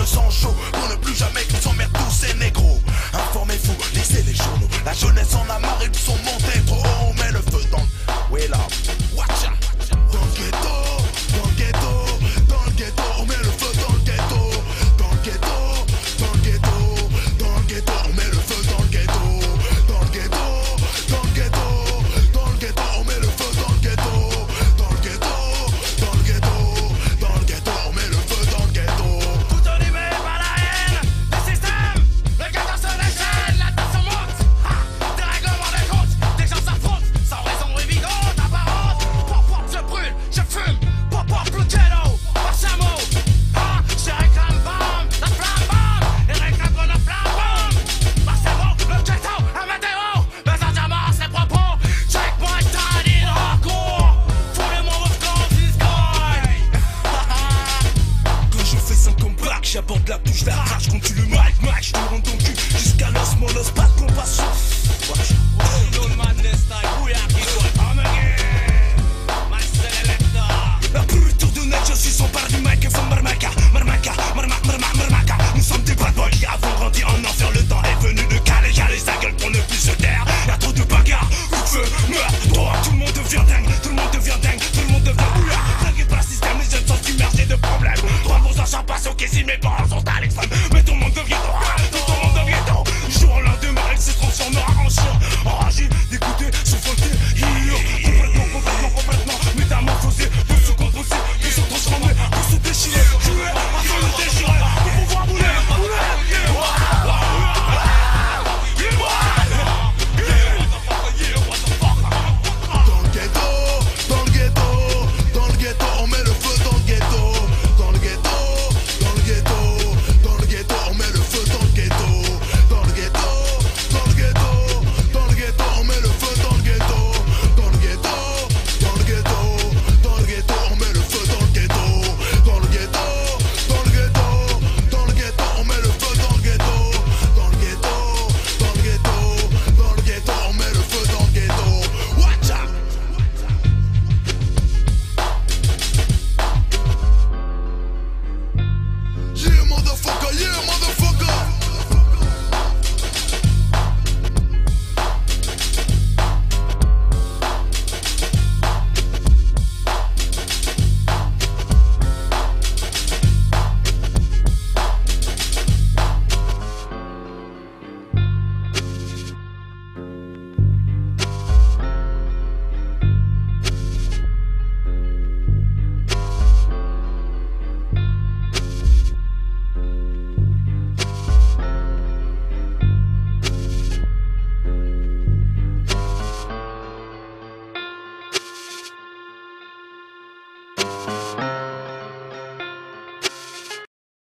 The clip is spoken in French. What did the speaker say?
le sang chaud pour ne plus jamais qu'on s'emmerde tous ces négros. Informez-vous, lisez les journaux. La jeunesse en a marre, ils sont montés trop haut. On met le feu dans le... Oui là, watcha. Dans le ghetto, dans le ghetto, dans le ghetto, on met le feu dans le ghetto. Dans le ghetto, dans le ghetto, dans le ghetto, on met le feu dans le ghetto. Dans le ghetto, dans le ghetto, dans le ghetto, on met le feu dans le ghetto. Dans le ghetto, dans le ghetto, dans le ghetto, on met le feu dans le ghetto. Tout animé par la haine du système, le ghetto se déchaîne, la tension monte. Des règlements de compte, des gens s'affrontent, sans raison évidente, apparente. Pop, je brûle, je fume, pop, le ghetto, par chameau. Je réclame bombe, la flamme bombe, et réclame la flamme bombe. Par chameau, le ghetto, un météo, mais ça j'amorce ses propos. Check my time in hardcore, tous les mots of this guy. Quand je fais ça comme Black, j'aborde la touche, la rage, quand tu le mic, je te rends ton cul.